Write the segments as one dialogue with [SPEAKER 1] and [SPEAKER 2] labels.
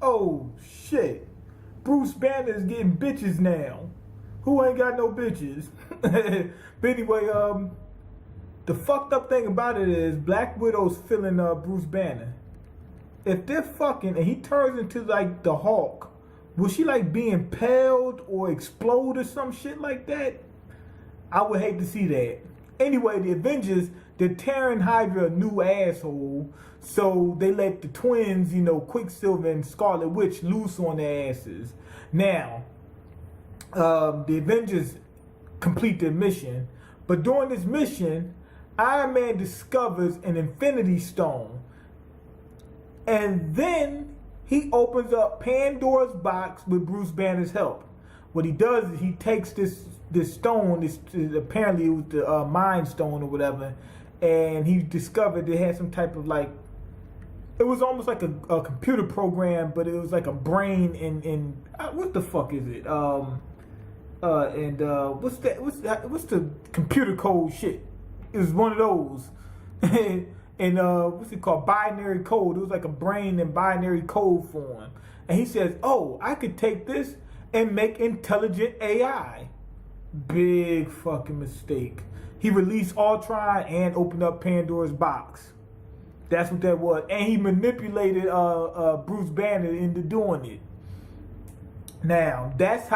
[SPEAKER 1] oh shit, Bruce Banner is getting bitches now. Who ain't got no bitches? But anyway, the fucked up thing about it is Black Widow's feeling Bruce Banner. If they're fucking and he turns into like the Hulk, will she like be impaled or explode or some shit like that? I would hate to see that. Anyway, the Avengers, they're tearing Hydra a new asshole, so they let the twins, Quicksilver and Scarlet Witch, loose on their asses. Now, the Avengers complete their mission, but during this mission, Iron Man discovers an Infinity Stone, and then he opens up Pandora's box with Bruce Banner's help. What he does is he takes this stone, apparently it was the Mind Stone or whatever, and he discovered it had some type of like, it was almost like a computer program, but it was like a brain in what the fuck is it? What's the computer code shit? It was one of those. And what's it called? Binary code. It was like a brain in binary code form. And he says, oh, I could take this and make intelligent AI. Big fucking mistake. He released Ultron and opened up Pandora's box. That's what that was. And he manipulated Bruce Banner into doing it. Now, that's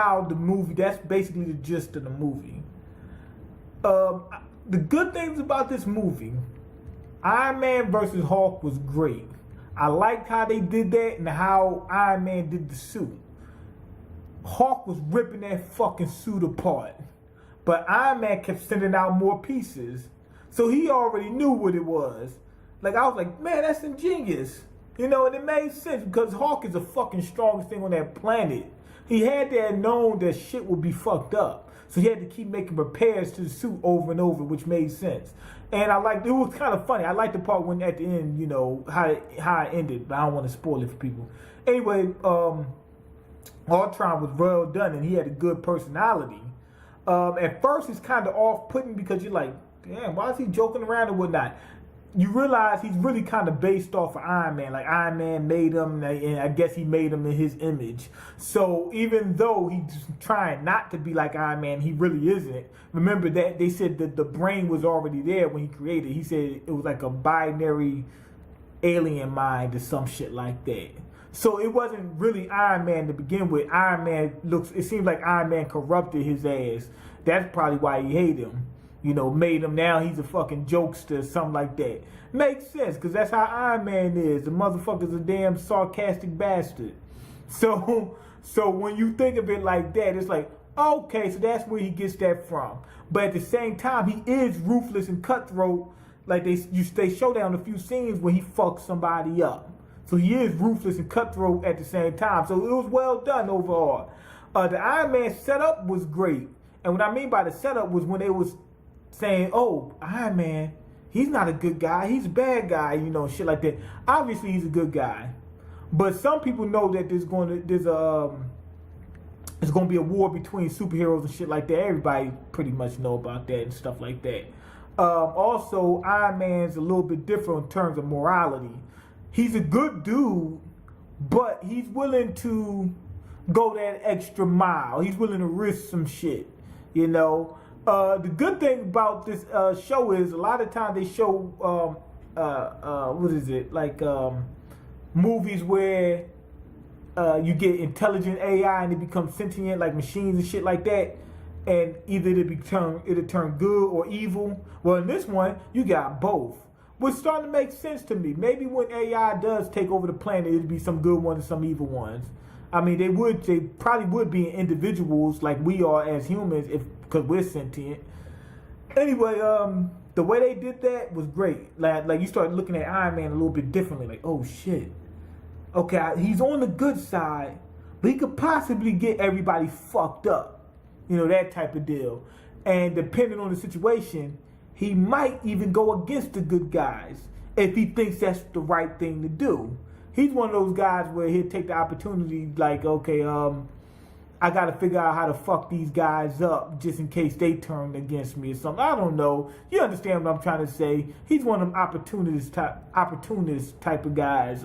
[SPEAKER 1] basically the gist of the movie. The good things about this movie, Iron Man versus Hulk was great. I liked how they did that and how Iron Man did the suit. Hulk was ripping that fucking suit apart. But Iron Man kept sending out more pieces. So he already knew what it was. Like, I was like, man, that's ingenious. And it made sense because Hulk is the fucking strongest thing on that planet. He had to have known that shit would be fucked up. So he had to keep making repairs to the suit over and over, which made sense. And it was kind of funny. I liked the part when at the end, how it ended. But I don't want to spoil it for people. Anyway, Ultron was well done and he had a good personality. At first, it's kind of off-putting because you're like, damn, why is he joking around and whatnot? You realize he's really kind of based off of Iron Man. Like, Iron Man made him, and I guess he made him in his image. So even though he's trying not to be like Iron Man, he really isn't. Remember that they said that the brain was already there when he created it. He said it was like a binary alien mind or some shit like that. So it wasn't really Iron Man to begin with. It seems like Iron Man corrupted his ass. That's probably why he hated him. Made him, now he's a fucking jokester, something like that. Makes sense, because that's how Iron Man is. The motherfucker's a damn sarcastic bastard. So when you think of it like that, it's like, okay, so that's where he gets that from. But at the same time, he is ruthless and cutthroat. Like, they show down a few scenes where he fucks somebody up. So he is ruthless and cutthroat at the same time. So it was well done overall. The Iron Man setup was great. And what I mean by the setup was when they was saying, oh, Iron Man, he's not a good guy, he's a bad guy, shit like that. Obviously, he's a good guy. But some people know that it's going to be a war between superheroes and shit like that. Everybody pretty much know about that and stuff like that. Also, Iron Man's a little bit different in terms of morality. He's a good dude, but he's willing to go that extra mile. He's willing to risk some shit, The good thing about this show is a lot of times they show movies where you get intelligent AI and they become sentient like machines and shit like that, and either it'll turn good or evil. Well, in this one you got both, which starting to make sense to me. Maybe when AI does take over the planet, it'll be some good ones and some evil ones. I mean, they probably would be individuals like we are as humans because we're sentient. Anyway, the way they did that was great. Like you start looking at Iron Man a little bit differently. Like, oh shit. Okay, he's on the good side, but he could possibly get everybody fucked up. That type of deal. And depending on the situation, he might even go against the good guys if he thinks that's the right thing to do. He's one of those guys where he'll take the opportunity, like, okay, I got to figure out how to fuck these guys up just in case they turn against me or something. I don't know. You understand what I'm trying to say? He's one of them opportunist type of guys.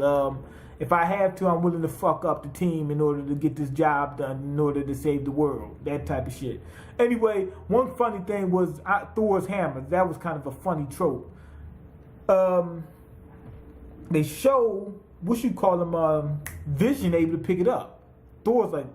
[SPEAKER 1] If I have to, I'm willing to fuck up the team in order to get this job done, in order to save the world. That type of shit. Anyway, one funny thing was Thor's hammer. That was kind of a funny trope. They show, what you call him, Vision able to pick it up. Thor's like,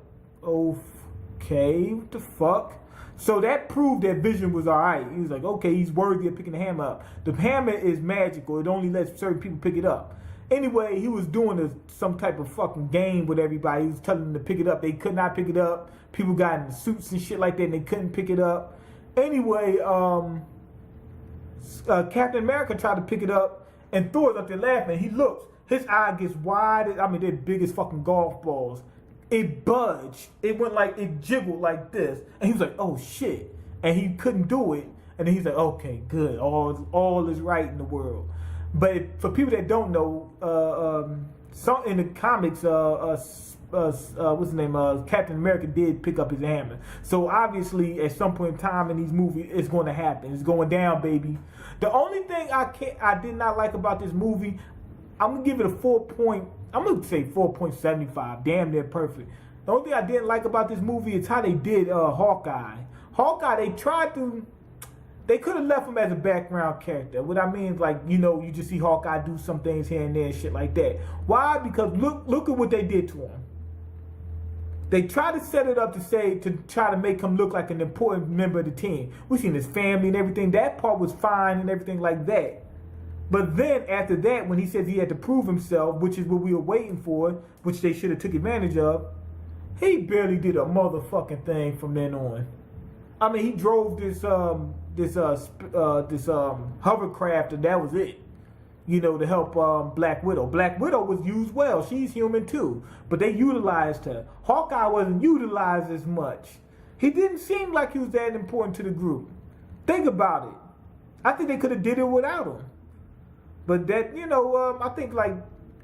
[SPEAKER 1] okay, what the fuck? So that proved that Vision was alright. He was like, okay, he's worthy of picking the hammer up. The hammer is magical. It only lets certain people pick it up. Anyway, he was doing some type of fucking game with everybody. He was telling them to pick it up. They could not pick it up. People got in suits and shit like that and they couldn't pick it up. Anyway, Captain America tried to pick it up and Thor's up there laughing. He looks. His eye gets wide. I mean, they're big as fucking golf balls. It budged. It went like, it jiggled like this. And he was like, oh shit. And he couldn't do it. And then he's like, okay, good. All is right in the world. But for people that don't know, some in the comics, what's his name? Captain America did pick up his hammer. So obviously, at some point in time in these movies, it's going to happen. It's going down, baby. The only thing I did not like about this movie, I'm gonna give it a 4. I'm gonna say 4.75. Damn near perfect. The only thing I didn't like about this movie is how they did Hawkeye. Hawkeye, they could have left him as a background character. What I mean is, like, you know, you just see Hawkeye do some things here and there and shit like that. Why? Because look at what they did to him. They tried to set it up to try to make him look like an important member of the team. We seen his family and everything. That part was fine and everything like that. But then after that, when he says he had to prove himself, which is what we were waiting for, which they should have took advantage of, he barely did a motherfucking thing from then on. I mean, he drove this hovercraft, and that was it. You know, to help Black Widow. Black Widow was used well. She's human too, but they utilized her. Hawkeye wasn't utilized as much. He didn't seem like he was that important to the group. Think about it. I think they could have did it without him. But that, you know, I think like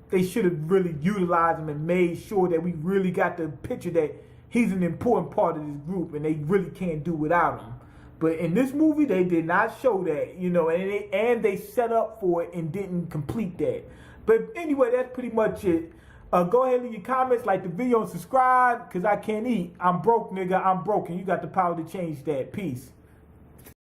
[SPEAKER 1] they should have really utilized him and made sure that we really got the picture that he's an important part of this group and they really can't do without him. But in this movie, they did not show that, you know, and they set up for it and didn't complete that. But anyway, that's pretty much it. Go ahead and leave your comments, like the video, and subscribe, because I can't eat. I'm broke, nigga. I'm broken. You got the power to change that. Peace.